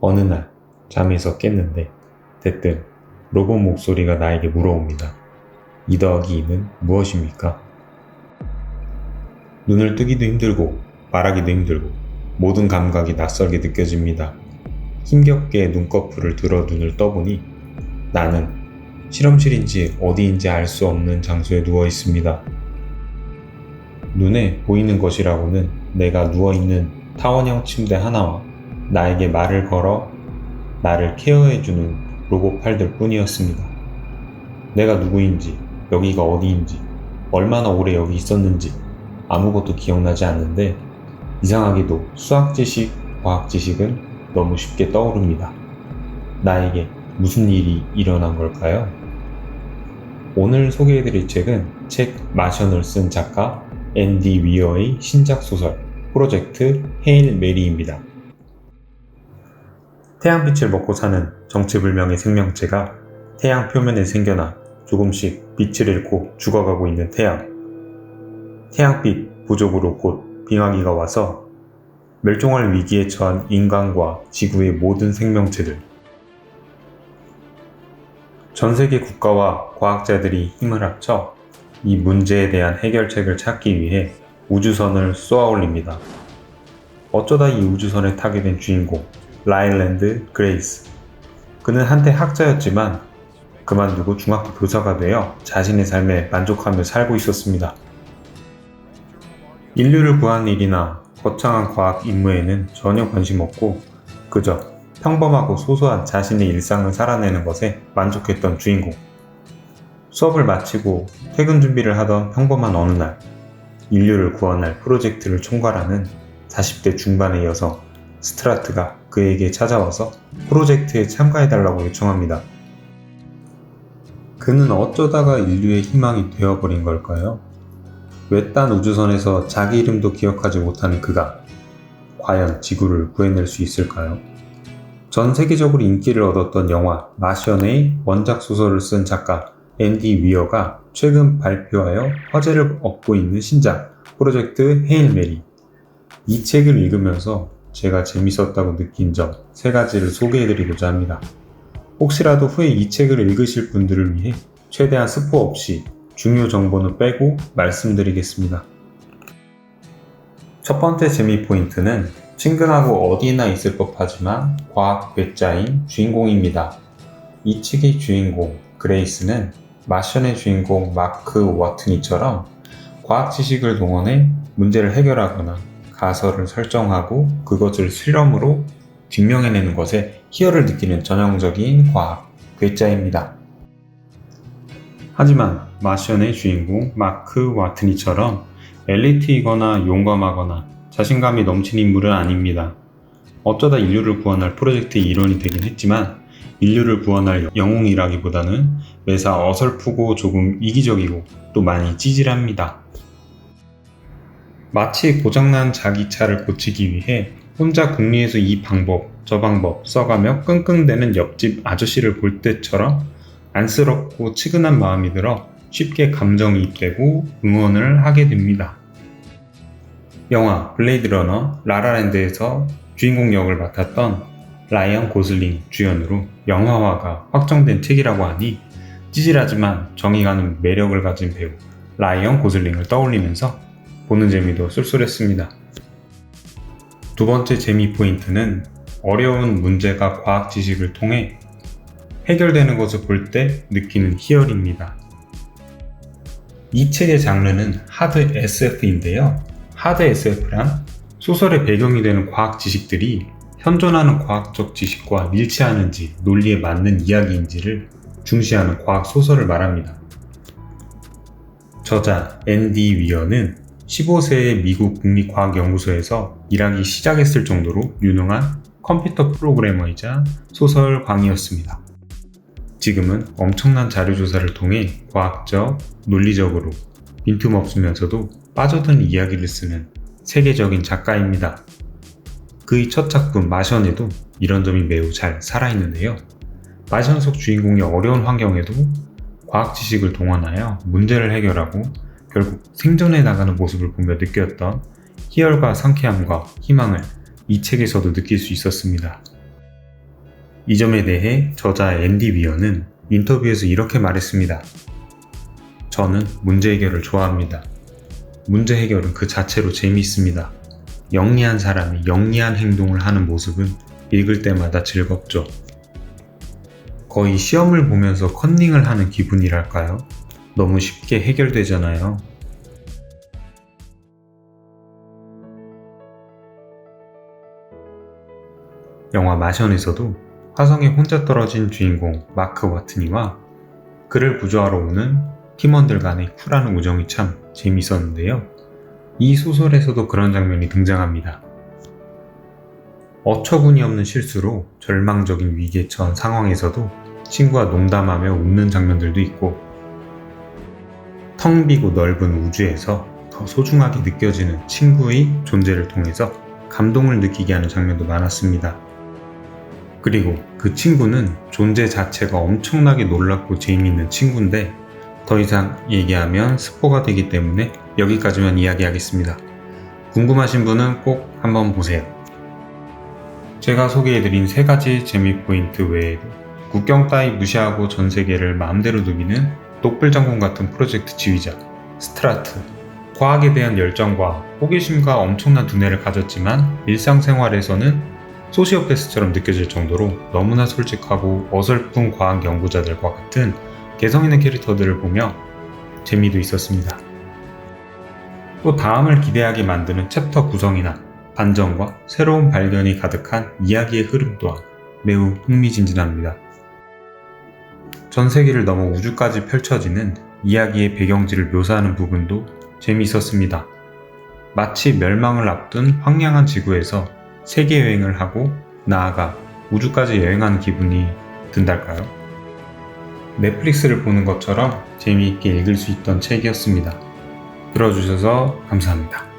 어느 날 잠에서 깼는데 대뜸 로봇 목소리가 나에게 물어옵니다. 2 더하기 2는 무엇입니까? 눈을 뜨기도 힘들고 말하기도 힘들고 모든 감각이 낯설게 느껴집니다. 힘겹게 눈꺼풀을 들어 눈을 떠보니 나는 실험실인지 어디인지 알 수 없는 장소에 누워 있습니다. 눈에 보이는 것이라고는 내가 누워있는 타원형 침대 하나와 나에게 말을 걸어 나를 케어해주는 로봇 팔들 뿐이었습니다. 내가 누구인지, 여기가 어디인지, 얼마나 오래 여기 있었는지 아무것도 기억나지 않는데 이상하게도 수학 지식, 과학 지식은 너무 쉽게 떠오릅니다. 나에게 무슨 일이 일어난 걸까요? 오늘 소개해드릴 책은 책 마션을 쓴 작가 앤디 위어의 신작 소설 프로젝트 헤일 메리입니다. 태양빛을 먹고 사는 정체불명의 생명체가 태양 표면에 생겨나 조금씩 빛을 잃고 죽어가고 있는 태양. 태양빛 부족으로 곧 빙하기가 와서 멸종할 위기에 처한 인간과 지구의 모든 생명체들. 전 세계 국가와 과학자들이 힘을 합쳐 이 문제에 대한 해결책을 찾기 위해 우주선을 쏘아 올립니다. 어쩌다 이 우주선에 타게 된 주인공, 라일랜드 그레이스. 그는 한때 학자였지만 그만두고 중학교 교사가 되어 자신의 삶에 만족하며 살고 있었습니다. 인류를 구하는 일이나 거창한 과학 임무에는 전혀 관심 없고 그저 평범하고 소소한 자신의 일상을 살아내는 것에 만족했던 주인공. 수업을 마치고 퇴근 준비를 하던 평범한 어느 날, 인류를 구원할 프로젝트를 총괄하는 40대 중반의 여성 스트라트가 그에게 찾아와서 프로젝트에 참가해달라고 요청합니다. 그는 어쩌다가 인류의 희망이 되어버린 걸까요? 외딴 우주선에서 자기 이름도 기억하지 못하는 그가 과연 지구를 구해낼 수 있을까요? 전 세계적으로 인기를 얻었던 영화 마션의 원작 소설을 쓴 작가 앤디 위어가 최근 발표하여 화제를 얻고 있는 신작 프로젝트 헤일 메리. 이 책을 읽으면서 제가 재밌었다고 느낀 점 3가지를 소개해드리고자 합니다. 혹시라도 후에 이 책을 읽으실 분들을 위해 최대한 스포 없이 중요 정보는 빼고 말씀드리겠습니다. 첫 번째 재미 포인트는 친근하고 어디나 있을 법하지만 과학 괴짜인 주인공입니다. 이 책의 주인공 그레이스는 마션의 주인공 마크 워트니처럼 과학 지식을 동원해 문제를 해결하거나 가설을 설정하고 그것을 실험으로 증명해내는 것에 희열을 느끼는 전형적인 과학 괴짜입니다. 하지만 마션의 주인공 마크 와트니처럼 엘리트이거나 용감하거나 자신감이 넘치는 인물은 아닙니다. 어쩌다 인류를 구원할 프로젝트의 일원이 되긴 했지만 인류를 구원할 영웅이라기보다는 매사 어설프고 조금 이기적이고 또 많이 찌질합니다. 마치 고장난 자기 차를 고치기 위해 혼자 궁리에서 이 방법 저 방법 써가며 끙끙대는 옆집 아저씨를 볼 때처럼 안쓰럽고 측은한 마음이 들어 쉽게 감정이입되고 응원을 하게 됩니다. 영화 블레이드 러너 라라랜드에서 주인공 역을 맡았던 라이언 고슬링 주연으로 영화화가 확정된 책이라고 하니 찌질하지만 정이 가는 매력을 가진 배우 라이언 고슬링을 떠올리면서 보는 재미도 쏠쏠했습니다. 두 번째 재미 포인트는 어려운 문제가 과학 지식을 통해 해결되는 것을 볼 때 느끼는 희열입니다. 이 책의 장르는 하드 SF인데요. 하드 SF란 소설의 배경이 되는 과학 지식들이 현존하는 과학적 지식과 일치하는지 논리에 맞는 이야기인지를 중시하는 과학 소설을 말합니다. 저자 앤디 위어는 15세의 미국 국립과학연구소에서 일하기 시작했을 정도로 유능한 컴퓨터 프로그래머이자 소설광이었습니다. 지금은 엄청난 자료조사를 통해 과학적, 논리적으로 빈틈없으면서도 빠져든 이야기를 쓰는 세계적인 작가입니다. 그의 첫 작품 마션에도 이런 점이 매우 잘 살아있는데요. 마션 속 주인공이 어려운 환경에도 과학 지식을 동원하여 문제를 해결하고 결국 생존해 나가는 모습을 보며 느꼈던 희열과 상쾌함과 희망을 이 책에서도 느낄 수 있었습니다. 이 점에 대해 저자 앤디 위어는 인터뷰에서 이렇게 말했습니다. 저는 문제 해결을 좋아합니다. 문제 해결은 그 자체로 재미있습니다. 영리한 사람이 영리한 행동을 하는 모습은 읽을 때마다 즐겁죠. 거의 시험을 보면서 컨닝을 하는 기분이랄까요? 너무 쉽게 해결되잖아요. 영화 마션에서도 화성에 혼자 떨어진 주인공 마크 와트니와 그를 구조하러 오는 팀원들 간의 쿨한 우정이 참 재밌었는데요. 이 소설에서도 그런 장면이 등장합니다. 어처구니 없는 실수로 절망적인 위기에 처한 상황에서도 친구와 농담하며 웃는 장면들도 있고, 텅 비고 넓은 우주에서 더 소중하게 느껴지는 친구의 존재를 통해서 감동을 느끼게 하는 장면도 많았습니다. 그리고 그 친구는 존재 자체가 엄청나게 놀랍고 재미있는 친구인데 더 이상 얘기하면 스포가 되기 때문에 여기까지만 이야기하겠습니다. 궁금하신 분은 꼭 한번 보세요. 제가 소개해드린 3가지 재미 포인트 외에도 국경 따위 무시하고 전 세계를 마음대로 누비는 똑불장군 같은 프로젝트 지휘자 스트라트, 과학에 대한 열정과 호기심과 엄청난 두뇌를 가졌지만 일상생활에서는 소시오패스처럼 느껴질 정도로 너무나 솔직하고 어설픈 과학 연구자들과 같은 개성 있는 캐릭터들을 보며 재미도 있었습니다. 또 다음을 기대하게 만드는 챕터 구성이나 반전과 새로운 발견이 가득한 이야기의 흐름 또한 매우 흥미진진합니다. 전 세계를 넘어 우주까지 펼쳐지는 이야기의 배경지를 묘사하는 부분도 재미있었습니다. 마치 멸망을 앞둔 황량한 지구에서 세계 여행을 하고 나아가 우주까지 여행하는 기분이 든달까요? 넷플릭스를 보는 것처럼 재미있게 읽을 수 있던 책이었습니다. 들어주셔서 감사합니다.